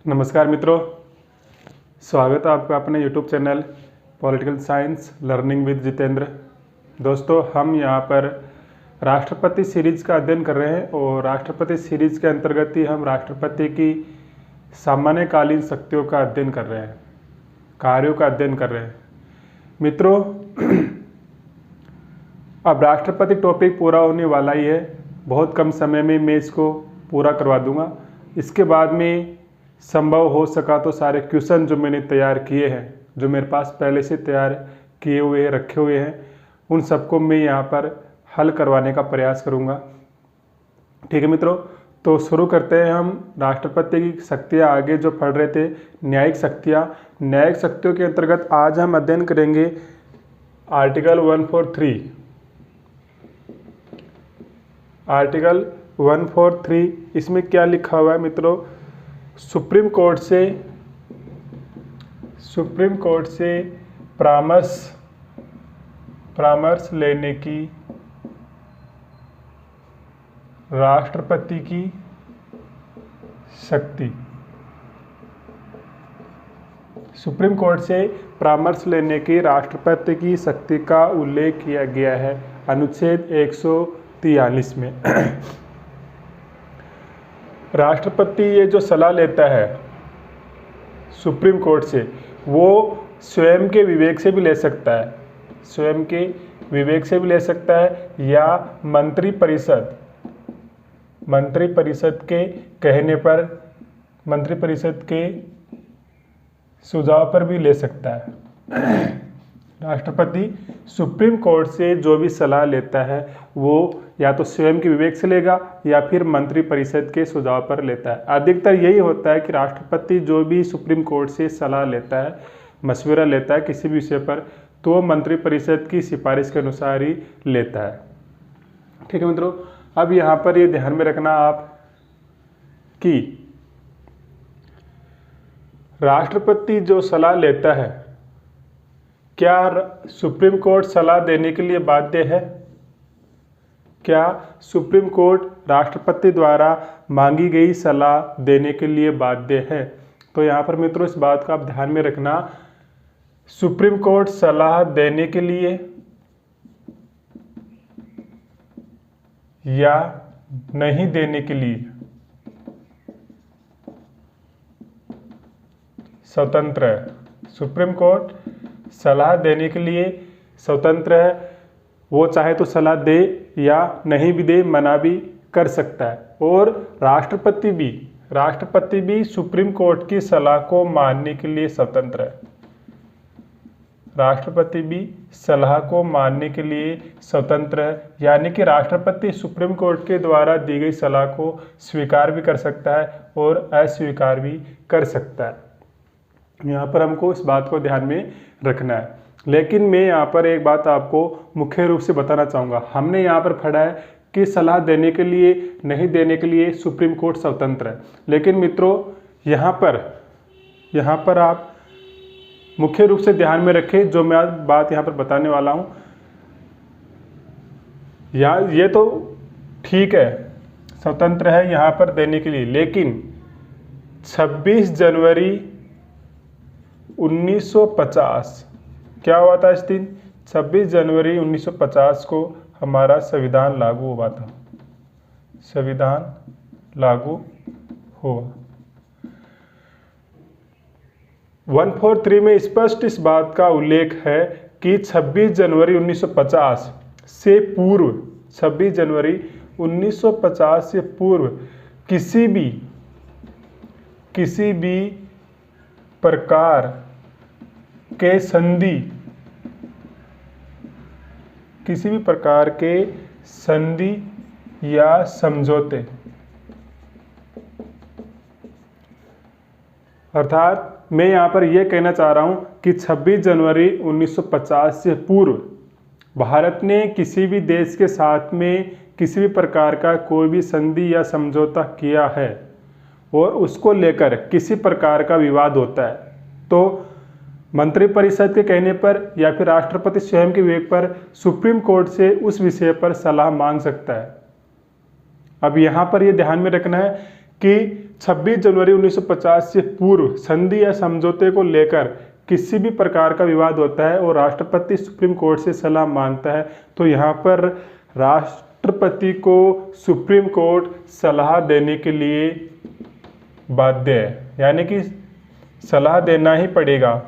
नमस्कार मित्रों, स्वागत है आपका अपने YouTube channel political science learning with Jitendra. दोस्तों, हम यहाँ पर राष्ट्रपति सीरीज का अध्ययन कर रहे हैं और राष्ट्रपति सीरीज के अंतर्गत ही हम राष्ट्रपति की सामान्यकालीन शक्तियों का अध्ययन कर रहे हैं, कार्यों का अध्ययन कर रहे हैं। मित्रों, अब राष्ट्रपति टॉपिक पूरा होने वाला ही है। बहुत कम समय में मैं इसको पूरा करवा दूंगा। इसके बाद में संभव हो सका तो सारे क्वेश्चन जो मैंने तैयार किए हैं, जो मेरे पास पहले से तैयार किए हुए रखे हुए हैं, उन सबको मैं यहाँ पर हल करवाने का प्रयास करूँगा। ठीक है मित्रों, तो शुरू करते हैं। हम राष्ट्रपति की शक्तियाँ आगे जो पढ़ रहे थे, न्यायिक शक्तियाँ। न्यायिक शक्तियों के अंतर्गत आज हम अध्ययन करेंगे आर्टिकल 143। आर्टिकल 143 इसमें क्या लिखा हुआ है मित्रों? सुप्रीम कोर्ट से परामर्श लेने की राष्ट्रपति की शक्ति। सुप्रीम कोर्ट से परामर्श लेने की राष्ट्रपति की शक्ति का उल्लेख किया गया है अनुच्छेद 143 में। राष्ट्रपति ये जो सलाह लेता है सुप्रीम कोर्ट से, वो स्वयं के विवेक से भी ले सकता है, स्वयं के विवेक से भी ले सकता है, या मंत्रिपरिषद के कहने पर, मंत्रिपरिषद के सुझाव पर भी ले सकता है। राष्ट्रपति सुप्रीम कोर्ट से जो भी सलाह लेता है वो या तो स्वयं के विवेक से लेगा या फिर मंत्रिपरिषद के सुझाव पर लेता है। अधिकतर यही होता है कि राष्ट्रपति जो भी सुप्रीम कोर्ट से सलाह लेता है, मशवरा लेता है किसी भी विषय पर, तो वो मंत्रिपरिषद की सिफारिश के अनुसार ही लेता है। ठीक है मित्रों, अब यहाँ पर ये ध्यान में रखना आप कि राष्ट्रपति जो सलाह लेता है, क्या सुप्रीम कोर्ट सलाह देने के लिए बाध्य है? क्या सुप्रीम कोर्ट राष्ट्रपति द्वारा मांगी गई सलाह देने के लिए बाध्य है? तो यहाँ पर मित्रों इस बात का आप ध्यान में रखना, सुप्रीम कोर्ट सलाह देने के लिए या नहीं देने के लिए स्वतंत्र है। सुप्रीम कोर्ट सलाह देने के लिए स्वतंत्र है। वो चाहे तो सलाह दे या नहीं भी दे, मना भी कर सकता है। और राष्ट्रपति भी सुप्रीम कोर्ट की सलाह को मानने के लिए स्वतंत्र है। राष्ट्रपति भी सलाह को मानने के लिए स्वतंत्र है, यानी कि राष्ट्रपति सुप्रीम कोर्ट के द्वारा दी गई सलाह को स्वीकार भी कर सकता है और अस्वीकार भी कर सकता है। यहाँ पर हमको इस बात को ध्यान में रखना है। लेकिन मैं यहाँ पर एक बात आपको मुख्य रूप से बताना चाहूँगा। हमने यहाँ पर पढ़ा है कि सलाह देने के लिए, नहीं देने के लिए सुप्रीम कोर्ट स्वतंत्र है। लेकिन मित्रों यहाँ पर आप मुख्य रूप से ध्यान में रखें जो मैं बात यहाँ पर बताने वाला हूँ। ये तो ठीक है, स्वतंत्र है यहाँ पर देने के लिए, लेकिन 26 जनवरी 1950 क्या हुआ था? इस दिन 26 जनवरी 1950 को हमारा संविधान लागू हुआ था। संविधान लागू हुआ। 143 में स्पष्ट इस बात का उल्लेख है कि 26 जनवरी 1950 से पूर्व, 26 जनवरी 1950 से पूर्व किसी भी प्रकार के संधि या समझौते, अर्थात मैं यहाँ पर यह कहना चाह रहा हूँ कि 26 जनवरी 1950 से पूर्व भारत ने किसी भी देश के साथ में किसी भी प्रकार का कोई भी संधि या समझौता किया है और उसको लेकर किसी प्रकार का विवाद होता है, तो मंत्रिपरिषद के कहने पर या फिर राष्ट्रपति स्वयं के विवेक पर सुप्रीम कोर्ट से उस विषय पर सलाह मांग सकता है। अब यहाँ पर यह ध्यान में रखना है कि 26 जनवरी 1950 से पूर्व संधि या समझौते को लेकर किसी भी प्रकार का विवाद होता है और राष्ट्रपति सुप्रीम कोर्ट से सलाह मांगता है तो यहाँ पर राष्ट्रपति को सुप्रीम कोर्ट सलाह देने के लिए बाध्य है, यानी कि सलाह देना ही पड़ेगा।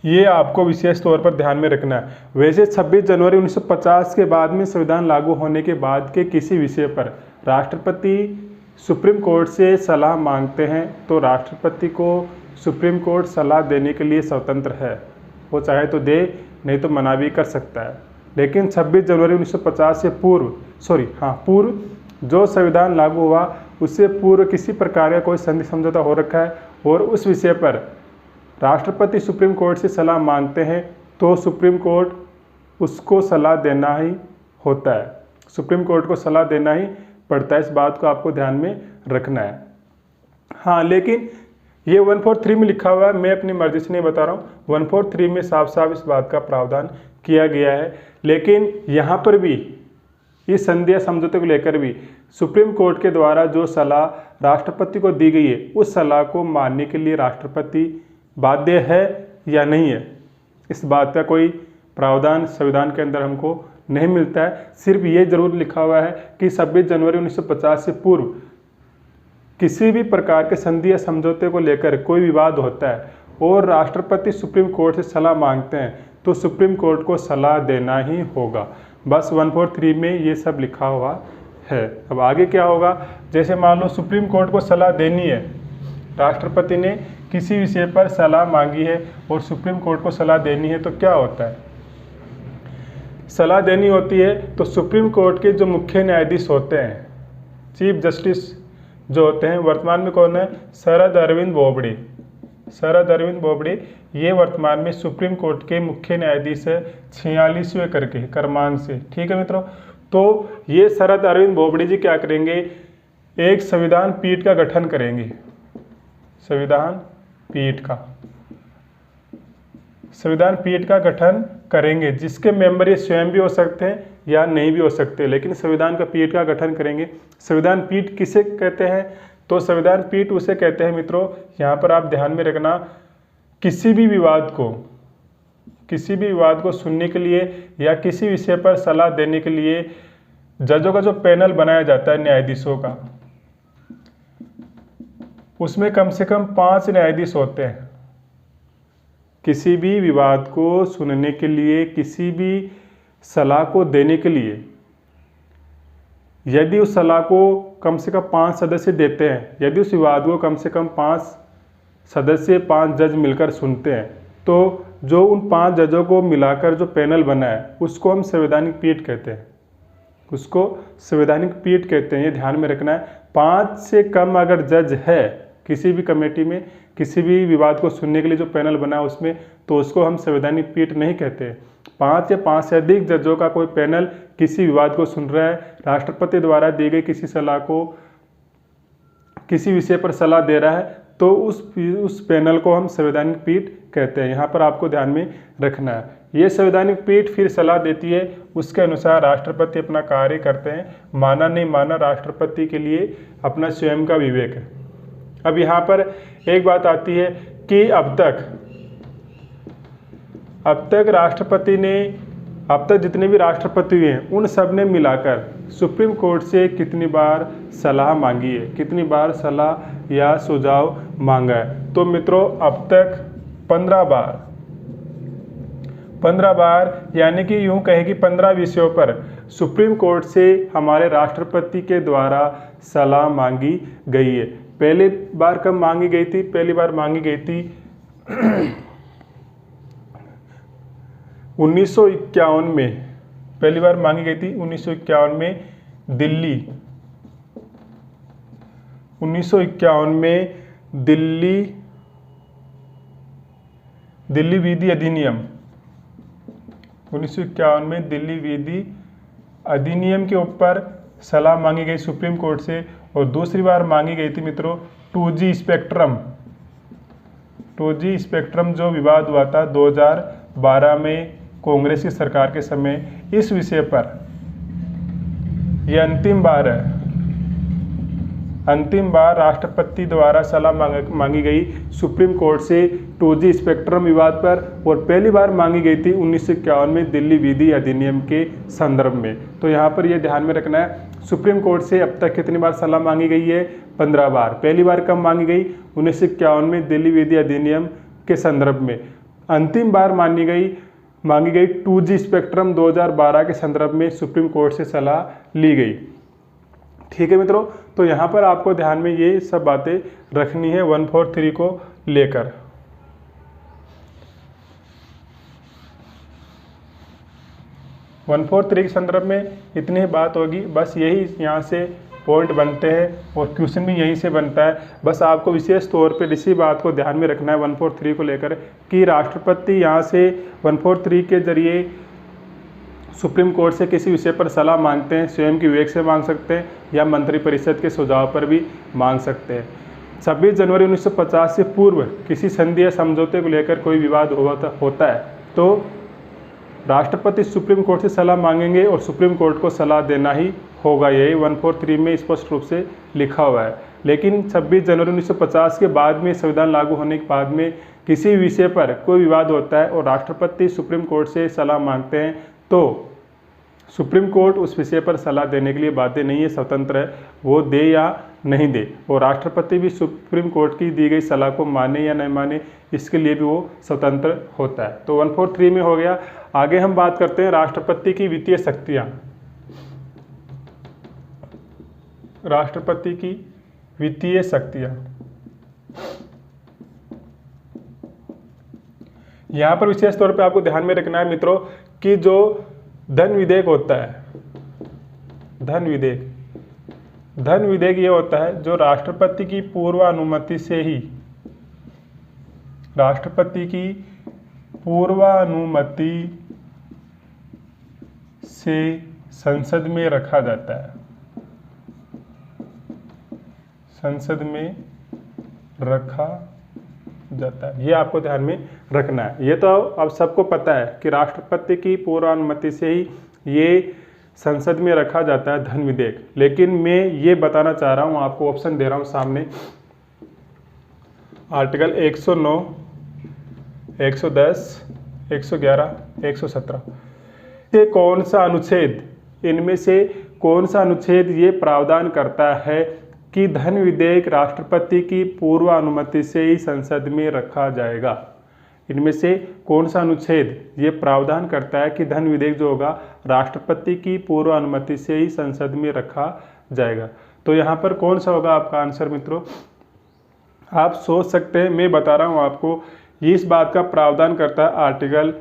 ये आपको विशेष तौर पर ध्यान में रखना है। वैसे 26 जनवरी 1950 के बाद में संविधान लागू होने के बाद के किसी विषय पर राष्ट्रपति सुप्रीम कोर्ट से सलाह मांगते हैं तो राष्ट्रपति को सुप्रीम कोर्ट सलाह देने के लिए स्वतंत्र है। वो चाहे तो दे, नहीं तो मना भी कर सकता है। लेकिन 26 जनवरी 1950 से पूर्व जो संविधान लागू हुआ उससे पूर्व किसी प्रकार का कोई संधि समझौता हो रखा है और उस विषय पर राष्ट्रपति सुप्रीम कोर्ट से सलाह मांगते हैं तो सुप्रीम कोर्ट उसको सलाह देना ही होता है, सुप्रीम कोर्ट को सलाह देना ही पड़ता है। इस बात को आपको ध्यान में रखना है। हाँ, लेकिन ये 143 में लिखा हुआ है, मैं अपनी मर्जी से नहीं बता रहा हूँ। 143 में साफ साफ इस बात का प्रावधान किया गया है। लेकिन यहाँ पर भी इस संधि या समझौते को लेकर भी सुप्रीम कोर्ट के द्वारा जो सलाह राष्ट्रपति को दी गई है उस सलाह को मानने के लिए राष्ट्रपति बाध्य है या नहीं है, इस बात का कोई प्रावधान संविधान के अंदर हमको नहीं मिलता है। सिर्फ ये जरूर लिखा हुआ है कि 26 जनवरी 1950 से पूर्व किसी भी प्रकार के संधि या समझौते को लेकर कोई विवाद होता है और राष्ट्रपति सुप्रीम कोर्ट से सलाह मांगते हैं तो सुप्रीम कोर्ट को सलाह देना ही होगा। बस 143 में ये सब लिखा हुआ है। अब आगे क्या होगा, जैसे मान लो सुप्रीम कोर्ट को सलाह देनी है, राष्ट्रपति ने किसी विषय पर सलाह मांगी है और सुप्रीम कोर्ट को सलाह देनी है तो क्या होता है, सलाह देनी होती है तो सुप्रीम कोर्ट के जो मुख्य न्यायाधीश होते हैं, चीफ जस्टिस जो होते हैं, वर्तमान में कौन है, शरद अरविंद बोबडे। शरद अरविंद बोबडे ये वर्तमान में सुप्रीम कोर्ट के मुख्य न्यायाधीश है 46वें करके क्रमांक से। ठीक है मित्रों, तो ये शरद अरविंद बोबडे जी क्या करेंगे, एक संविधान पीठ का गठन करेंगे, संविधान पीठ का गठन करेंगे जिसके मेंबर ये स्वयं भी हो सकते हैं या नहीं भी हो सकते, लेकिन संविधान का पीठ का गठन करेंगे। संविधान पीठ किसे कहते हैं, तो संविधान पीठ उसे कहते हैं मित्रों, यहाँ पर आप ध्यान में रखना, किसी भी विवाद को सुनने के लिए या किसी विषय पर सलाह देने के लिए जजों का जो पैनल बनाया जाता है न्यायाधीशों का, उसमें कम से कम 5 न्यायाधीश होते हैं। किसी भी विवाद को सुनने के लिए, किसी भी सलाह को देने के लिए, यदि उस सलाह को कम से कम 5 सदस्य देते हैं, यदि उस विवाद को कम से कम 5 सदस्य 5 जज मिलकर सुनते हैं, तो जो उन 5 जजों को मिलाकर जो पैनल बना है उसको हम संवैधानिक पीठ कहते हैं, उसको संवैधानिक पीठ कहते हैं। ये ध्यान में रखना है। 5 से कम अगर जज है किसी भी कमेटी में, किसी भी विवाद को सुनने के लिए जो पैनल बना है उसमें, तो उसको हम संवैधानिक पीठ नहीं कहते। 5 या 5 से अधिक जजों का कोई पैनल किसी विवाद को सुन रहा है, राष्ट्रपति द्वारा दी गई किसी सलाह को, किसी विषय पर सलाह दे रहा है, तो उस पैनल को हम संवैधानिक पीठ कहते हैं। यहाँ पर आपको ध्यान में रखना है। ये संवैधानिक पीठ फिर सलाह देती है, उसके अनुसार राष्ट्रपति अपना कार्य करते हैं। माना नहीं माना राष्ट्रपति के लिए अपना स्वयं का विवेक है। अब यहाँ पर एक बात आती है कि अब तक राष्ट्रपति ने, अब तक जितने भी राष्ट्रपति हुए हैं उन सब ने मिलाकर सुप्रीम कोर्ट से कितनी बार सलाह मांगी है, कितनी बार सलाह या सुझाव मांगा है। तो मित्रों अब तक 15 बार, यानी कि यूं कहें कि 15 विषयों पर सुप्रीम कोर्ट से हमारे राष्ट्रपति के द्वारा सलाह मांगी गई है। पहली बार कब मांगी गई थी, पहली बार मांगी गई थी 1951 में, पहली बार मांगी गई थी 1951 में दिल्ली 1951 में दिल्ली विधि अधिनियम के ऊपर सलाह मांगी गई सुप्रीम कोर्ट से। और दूसरी बार मांगी गई थी मित्रों 2G स्पेक्ट्रम जो विवाद हुआ था 2012 में कांग्रेस की सरकार के समय। इस विषय पर यह अंतिम बार है अंतिम बार राष्ट्रपति द्वारा सलाह मांगी गई सुप्रीम कोर्ट से 2G स्पेक्ट्रम विवाद पर, और पहली बार मांगी गई थी 1951 में दिल्ली विधि अधिनियम के संदर्भ में। तो यहाँ पर यह ध्यान में रखना है, सुप्रीम कोर्ट से अब तक कितनी बार सलाह मांगी गई है? 15 बार। पहली बार कब मांगी गई? 1951 में दिल्ली विधि अधिनियम के संदर्भ में। अंतिम बार मांगी गई 2G स्पेक्ट्रम 2012 के संदर्भ में सुप्रीम कोर्ट से सलाह ली गई। ठीक है मित्रों, तो यहाँ पर आपको ध्यान में ये सब बातें रखनी है 143 को लेकर। वन 143 के संदर्भ में इतनी बात होगी, बस यही यहाँ से पॉइंट बनते हैं और क्वेश्चन भी यहीं से बनता है। बस आपको विशेष तौर पे इसी बात को ध्यान में रखना है 143 को लेकर कि राष्ट्रपति यहाँ से 143 के जरिए सुप्रीम कोर्ट से किसी विषय पर सलाह मांगते हैं, स्वयं की विवेक से मांग सकते हैं या मंत्रिपरिषद के सुझाव पर भी मांग सकते हैं। 26 जनवरी 1950 से पूर्व किसी संधि या समझौते को लेकर कोई विवाद होता है तो राष्ट्रपति सुप्रीम कोर्ट से सलाह मांगेंगे और सुप्रीम कोर्ट को सलाह देना ही होगा। यही 143 में स्पष्ट रूप से लिखा हुआ है। लेकिन 26 जनवरी 1950 के बाद में संविधान लागू होने के बाद में किसी विषय पर कोई विवाद होता है और राष्ट्रपति सुप्रीम कोर्ट से सलाह मांगते हैं तो सुप्रीम कोर्ट उस विषय पर सलाह देने के लिए बाध्य नहीं है, स्वतंत्र है, वो दे या नहीं दे। और राष्ट्रपति भी सुप्रीम कोर्ट की दी गई सलाह को माने या नहीं माने, इसके लिए भी वो स्वतंत्र होता है। तो 143 में हो गया। आगे हम बात करते हैं राष्ट्रपति की वित्तीय शक्तियाँ। राष्ट्रपति की वित्तीय शक्तियाँ, यहाँ पर विशेष तौर पे आपको ध्यान में रखना है मित्रों कि जो धन विधेयक होता है, धन विधेयक ये होता है जो राष्ट्रपति की पूर्व अनुमति से ही, राष्ट्रपति की पूर्व अनुमति से संसद में रखा जाता है, संसद में रखा जाता है। ये आपको ध्यान में रखना है। ये तो अब सबको पता है कि राष्ट्रपति की पूर्व अनुमति से ही ये संसद में रखा जाता है धन विधेयक। लेकिन मैं ये बताना चाह रहा हूँ, आपको ऑप्शन दे रहा हूँ सामने, आर्टिकल 109, 110, 111, 117, ये कौन सा अनुच्छेद, इनमें से कौन सा अनुच्छेद ये प्रावधान करता है कि धन विधेयक राष्ट्रपति की पूर्व अनुमति से ही संसद में रखा जाएगा? इनमें से कौन सा अनुच्छेद ये प्रावधान करता है कि धन विधेयक जो होगा राष्ट्रपति की पूर्व अनुमति से ही संसद में रखा जाएगा? तो यहाँ पर कौन सा होगा आपका आंसर मित्रों? आप सोच सकते हैं, मैं बता रहा हूँ आपको। ये इस बात का प्रावधान करता है आर्टिकल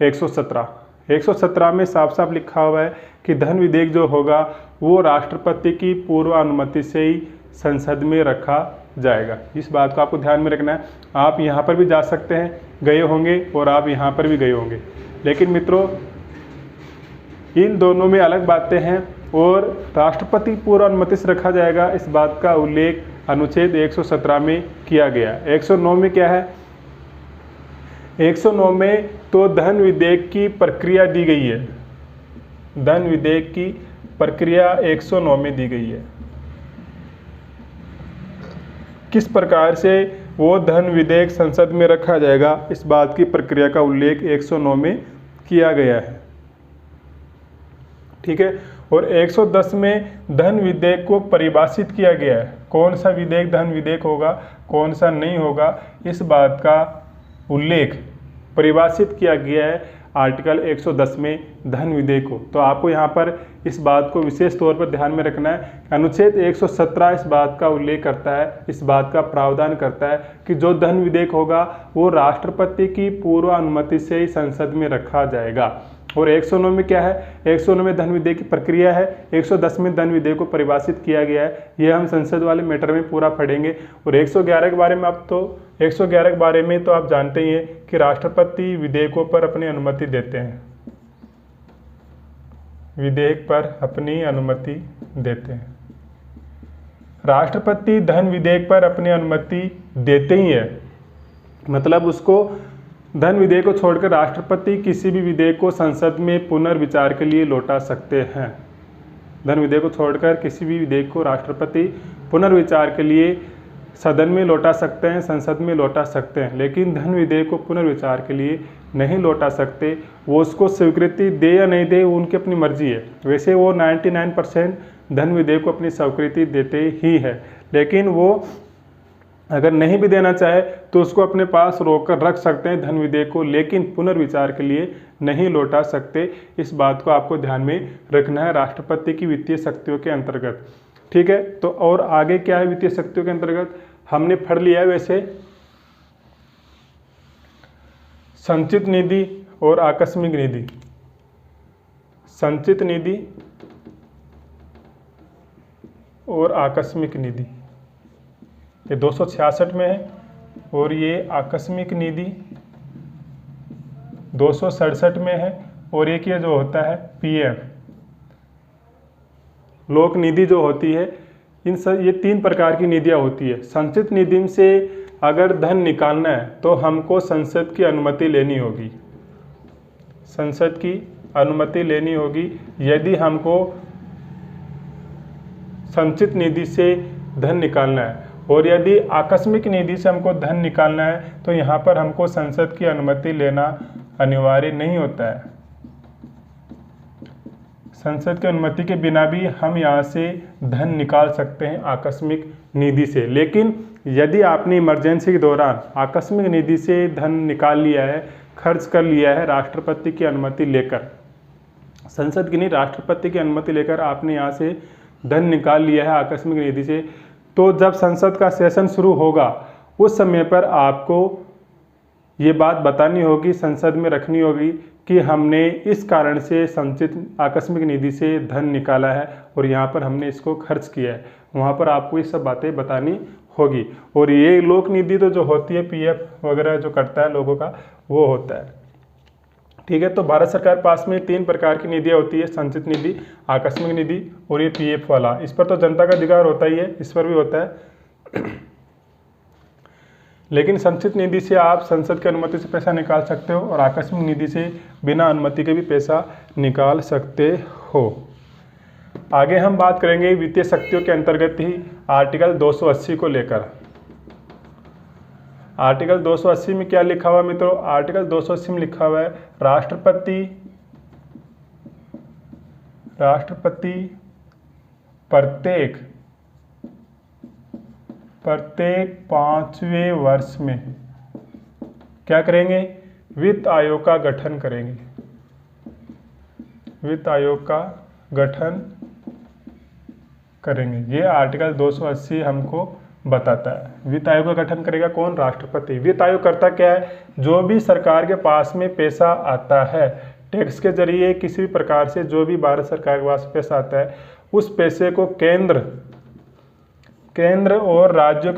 117। 117 में साफ साफ लिखा हुआ है कि धन विधेयक जो होगा वो राष्ट्रपति की पूर्व अनुमति से ही संसद में रखा जाएगा। इस बात को आपको ध्यान में रखना है। आप यहाँ पर भी जा सकते हैं, गए होंगे, और आप यहाँ पर भी गए होंगे, लेकिन मित्रों इन दोनों में अलग बातें हैं। और राष्ट्रपति पूर्व अनुमति से रखा जाएगा, इस बात का उल्लेख अनुच्छेद 117 में किया गया। 109 में क्या है? 109 में तो धन विधेयक की प्रक्रिया दी गई है, धन विधेयक की प्रक्रिया 109 में दी गई है। किस प्रकार से वो धन विधेयक संसद में रखा जाएगा, इस बात की प्रक्रिया का उल्लेख 109 में किया गया है। ठीक है। और 110 में धन विधेयक को परिभाषित किया गया है। कौन सा विधेयक धन विधेयक होगा, कौन सा नहीं होगा, इस बात का उल्लेख परिभाषित किया गया है आर्टिकल 110 में धन विधेयक को। तो आपको यहाँ पर इस बात को विशेष तौर पर ध्यान में रखना है। अनुच्छेद 117 इस बात का उल्लेख करता है, इस बात का प्रावधान करता है कि जो धन विधेयक होगा वो राष्ट्रपति की पूर्व अनुमति से ही संसद में रखा जाएगा। और 109 में क्या है? 109 में धन विधेयक की प्रक्रिया है, 110 में धन विधेयक को परिभाषित किया गया है। ये हम संसद वाले मैटर में पूरा पढ़ेंगे। और 111 के बारे में आप तो 111 के बारे में तो आप जानते ही हैं कि राष्ट्रपति विधेयकों पर अपनी अनुमति देते हैं, विधेयक पर अपनी अनुमति देते हैं। राष्ट्रपति धन विधेयक पर अपनी अनुमति देते ही है, मतलब उसको धन विधेयक को छोड़कर राष्ट्रपति किसी भी विधेयक को संसद में पुनर्विचार के लिए लौटा सकते हैं। धन विधेयक को छोड़कर किसी भी विधेयक को राष्ट्रपति पुनर्विचार के लिए सदन में लौटा सकते हैं, संसद में लौटा सकते हैं, लेकिन धन विधेयक को पुनर्विचार के लिए नहीं लौटा सकते। वो उसको स्वीकृति दे या नहीं दे, वो उनकी अपनी मर्जी है। वैसे वो 99% धन विधेयक को अपनी स्वीकृति देते ही है, लेकिन वो अगर नहीं भी देना चाहे तो उसको अपने पास रोक कर रख सकते हैं धन विधेयक को, लेकिन पुनर्विचार के लिए नहीं लौटा सकते। इस बात को आपको ध्यान में रखना है राष्ट्रपति की वित्तीय शक्तियों के अंतर्गत। ठीक है, तो और आगे क्या है वित्तीय शक्तियों के अंतर्गत हमने पढ़ लिया है। वैसे संचित निधि और आकस्मिक निधि, संचित निधि और आकस्मिक निधि ये 266 में है, और ये आकस्मिक निधि 267 में है, और एक ये जो होता है पीएफ लोक निधि जो होती है, ये 3 प्रकार की निधियाँ होती है। संचित निधि से अगर धन निकालना है तो हमको संसद की अनुमति लेनी होगी, संसद की अनुमति लेनी होगी यदि हमको संचित निधि से धन निकालना है। और यदि आकस्मिक निधि से हमको धन निकालना है तो यहाँ पर हमको संसद की अनुमति लेना अनिवार्य नहीं होता है। संसद की अनुमति के बिना भी हम यहाँ से धन निकाल सकते हैं आकस्मिक निधि से। लेकिन यदि आपने इमरजेंसी के दौरान आकस्मिक निधि से धन निकाल लिया है, खर्च कर लिया है राष्ट्रपति की अनुमति लेकर, संसद की नहीं राष्ट्रपति की अनुमति लेकर आपने यहाँ से धन निकाल लिया है आकस्मिक निधि से, तो जब संसद का सेशन शुरू होगा उस समय पर आपको ये बात बतानी होगी, संसद में रखनी होगी कि हमने इस कारण से संचित आकस्मिक निधि से धन निकाला है और यहाँ पर हमने इसको खर्च किया है। वहाँ पर आपको ये सब बातें बतानी होगी। और ये लोक निधि तो जो होती है पीएफ वगैरह जो करता है लोगों का, वो होता है। ठीक है, तो भारत सरकार पास में 3 प्रकार की निधियाँ होती है, संचित निधि, आकस्मिक निधि और ये पीएफ वाला। इस पर तो जनता का अधिकार होता ही है, इस पर भी होता है। लेकिन संचित निधि से आप संसद की अनुमति से पैसा निकाल सकते हो और आकस्मिक निधि से बिना अनुमति के भी पैसा निकाल सकते हो। आगे हम बात करेंगे वित्तीय शक्तियों के अंतर्गत ही आर्टिकल 280 को लेकर। आर्टिकल 280 में क्या लिखा हुआ है मित्रों? आर्टिकल 280 में लिखा हुआ है राष्ट्रपति प्रत्येक 5वें वर्ष में क्या करेंगे? वित्त आयोग का गठन करेंगे। वित्त आयोग का गठन करेंगे। ये आर्टिकल 280 हमको बताता है। वित्त आयोग का गठन करेगा कौन? राष्ट्रपति। वित्त आयोग करता क्या है? जो भी सरकार के पास में पैसा आता है टैक्स के जरिए, किसी भी प्रकार से जो भी भारत सरकार के पास पैसा आता है, उस पैसे को केंद्र और राज्यों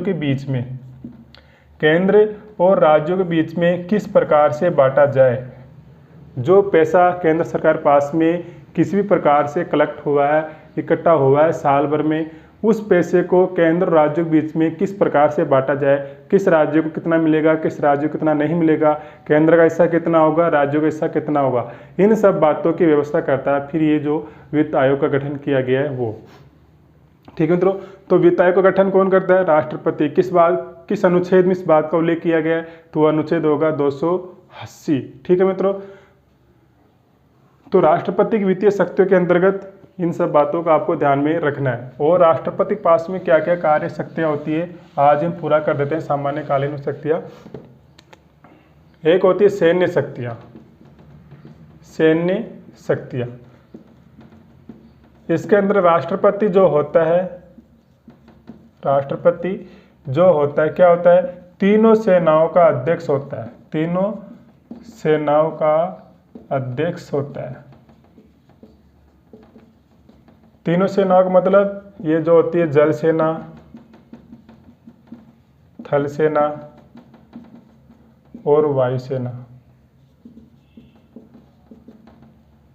के बीच में, केंद्र और राज्यों के बीच में किस प्रकार से बांटा जाए। जो पैसा केंद्र सरकार पास में किसी भी प्रकार से कलेक्ट हुआ है, इकट्ठा हुआ है साल भर में, उस पैसे को केंद्र और राज्यों के बीच में किस प्रकार से बांटा जाए, किस राज्य को कितना मिलेगा, किस राज्य को कितना नहीं मिलेगा, केंद्र का हिस्सा कितना होगा, राज्यों का हिस्सा कितना होगा, इन सब बातों की व्यवस्था करता है फिर ये जो वित्त आयोग का गठन किया गया है वो। ठीक है मित्रों, तो वित्त आयोग का गठन कौन करता है? राष्ट्रपति। किस अनुच्छेद में इस बात का उल्लेख किया गया है? तो अनुच्छेद होगा 280। ठीक है मित्रों, तो राष्ट्रपति की वित्तीय शक्तियों के अंतर्गत इन सब बातों का आपको ध्यान में रखना है। और राष्ट्रपति के पास में क्या क्या कार्य शक्तियाँ होती है आज हम पूरा कर देते हैं। सामान्य कालीन शक्तियाँ, एक होती है सैन्य शक्तियाँ। सैन्य शक्तियाँ, इसके अंदर राष्ट्रपति जो होता है क्या होता है? तीनों सेनाओं का अध्यक्ष होता है। तीनों सेनाओं का अध्यक्ष होता है। तीनों सेनाओं का मतलब ये जो होती है जल सेना, थल सेना और वायुसेना,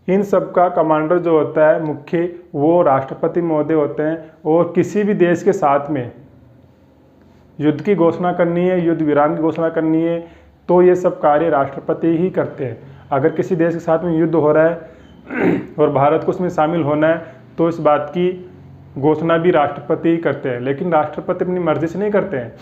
इन सब का कमांडर जो होता है मुख्य, वो राष्ट्रपति महोदय होते हैं। और किसी भी देश के साथ में युद्ध की घोषणा करनी है, युद्ध विराम की घोषणा करनी है, तो ये सब कार्य राष्ट्रपति ही करते हैं। अगर किसी देश के साथ में युद्ध हो रहा है और भारत को उसमें शामिल होना है, तो इस बात की घोषणा भी राष्ट्रपति ही करते हैं, लेकिन राष्ट्रपति अपनी मर्जी से नहीं करते हैं।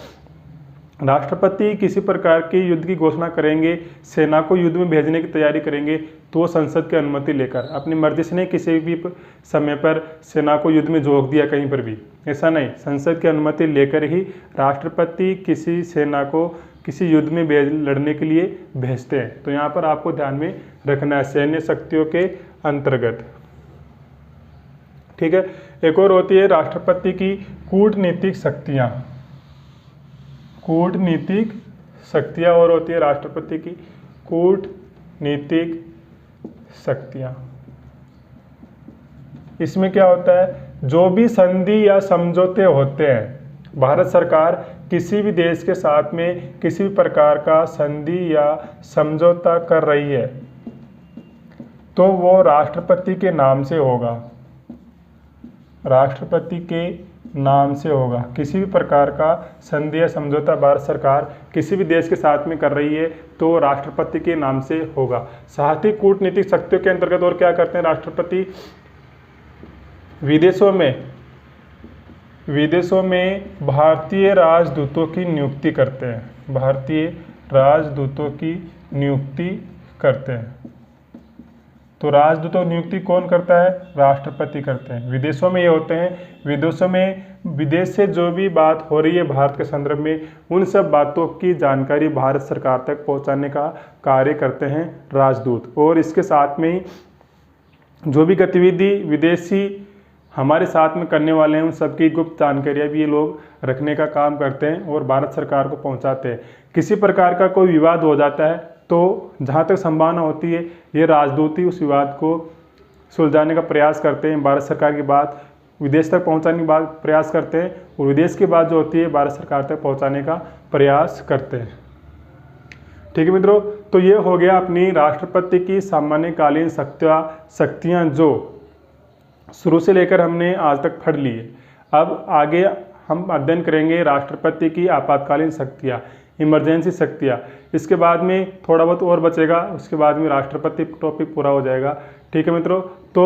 राष्ट्रपति किसी प्रकार की युद्ध की घोषणा करेंगे, सेना को युद्ध में भेजने की तैयारी करेंगे, तो संसद की अनुमति लेकर, अपनी मर्जी से नहीं किसी भी समय पर सेना को युद्ध में झोंक दिया कहीं पर भी, ऐसा नहीं, संसद की अनुमति लेकर ही राष्ट्रपति किसी सेना को किसी युद्ध में लड़ने के लिए भेजते हैं। तो यहाँ पर आपको ध्यान में रखना है, सैन्य शक्तियों के अंतर्गत। ठीक है। एक और होती है राष्ट्रपति की कूटनीतिक शक्तियाँ। कूटनीतिक शक्तियाँ और होती है राष्ट्रपति की कूटनीतिक शक्तियाँ। इसमें क्या होता है, जो भी संधि या समझौते होते हैं, भारत सरकार किसी भी देश के साथ में किसी भी प्रकार का संधि या समझौता कर रही है, तो वो राष्ट्रपति के नाम से होगा, राष्ट्रपति के नाम से होगा। किसी भी प्रकार का संधि या समझौता भारत सरकार किसी भी देश के साथ में कर रही है तो राष्ट्रपति के नाम से होगा। साथ ही कूटनीतिक शक्तियों के अंतर्गत और क्या करते हैं राष्ट्रपति, विदेशों में भारतीय राजदूतों की नियुक्ति करते हैं, भारतीय राजदूतों की नियुक्ति करते हैं। तो राजदूतों की नियुक्ति कौन करता है, राष्ट्रपति करते हैं। विदेशों में ये होते हैं, विदेशों में विदेश से जो भी बात हो रही है भारत के संदर्भ में, उन सब बातों की जानकारी भारत सरकार तक पहुंचाने का कार्य करते हैं राजदूत। और इसके साथ में ही जो भी गतिविधि विदेशी हमारे साथ में करने वाले हैं, उन सबकी गुप्त जानकारियाँ भी ये लोग रखने का काम करते हैं और भारत सरकार को पहुंचाते हैं। किसी प्रकार का कोई विवाद हो जाता है तो जहाँ तक संभावना होती है, ये राजदूत ही उस विवाद को सुलझाने का प्रयास करते हैं, भारत सरकार की बात विदेश तक पहुंचाने की बात प्रयास करते हैं, और विदेश की बात जो होती है भारत सरकार तक पहुंचाने का प्रयास करते हैं। ठीक है मित्रों, तो ये हो गया अपनी राष्ट्रपति की सामान्यकालीन शक्तियाँ जो शुरू से लेकर हमने आज तक पढ़ ली है। अब आगे हम अध्ययन करेंगे राष्ट्रपति की आपातकालीन शक्तियाँ, इमरजेंसी शक्तियाँ। इसके बाद में थोड़ा बहुत और बचेगा, उसके बाद में राष्ट्रपति टॉपिक पूरा हो जाएगा। ठीक है मित्रों, तो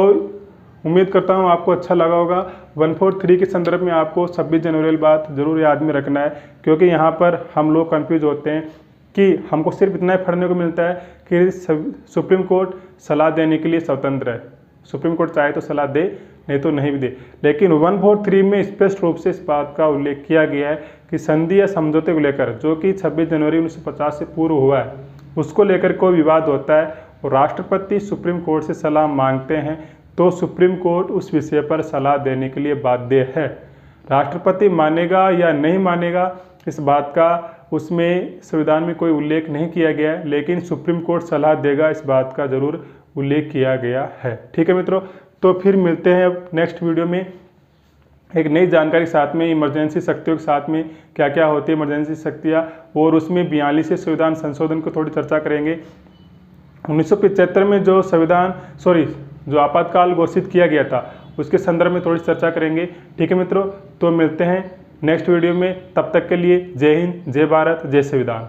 उम्मीद करता हूँ आपको अच्छा लगा होगा। 143 के संदर्भ में आपको 26 जनवरी वाली बात जरूर याद में रखना है, क्योंकि यहाँ पर हम लोग कंफ्यूज होते हैं कि हमको सिर्फ इतना ही पढ़ने को मिलता है कि सुप्रीम कोर्ट सलाह देने के लिए स्वतंत्र है, सुप्रीम कोर्ट चाहे तो सलाह दे, नहीं तो नहीं भी दे। लेकिन 143 में स्पष्ट रूप से इस बात का उल्लेख किया गया है कि संधि या समझौते को लेकर, जो कि 26 जनवरी 1950 से पूर्व हुआ है, उसको लेकर कोई विवाद होता है और राष्ट्रपति सुप्रीम कोर्ट से सलाह मांगते हैं, तो सुप्रीम कोर्ट उस विषय पर सलाह देने के लिए बाध्य है। राष्ट्रपति मानेगा या नहीं मानेगा इस बात का उसमें संविधान में कोई उल्लेख नहीं किया गया है, लेकिन सुप्रीम कोर्ट सलाह देगा इस बात का जरूर उल्लेख किया गया है। ठीक है मित्रों, तो फिर मिलते हैं अब नेक्स्ट वीडियो में एक नई जानकारी के साथ में, इमरजेंसी शक्तियों के साथ में क्या क्या होती है इमरजेंसी शक्तियाँ, और उसमें 42वें संविधान संशोधन को थोड़ी चर्चा करेंगे। 1975 में जो आपातकाल घोषित किया गया था उसके संदर्भ में थोड़ी चर्चा करेंगे। ठीक है मित्रों, तो मिलते हैं नेक्स्ट वीडियो में, तब तक के लिए जय हिंद, जय भारत, जय संविधान।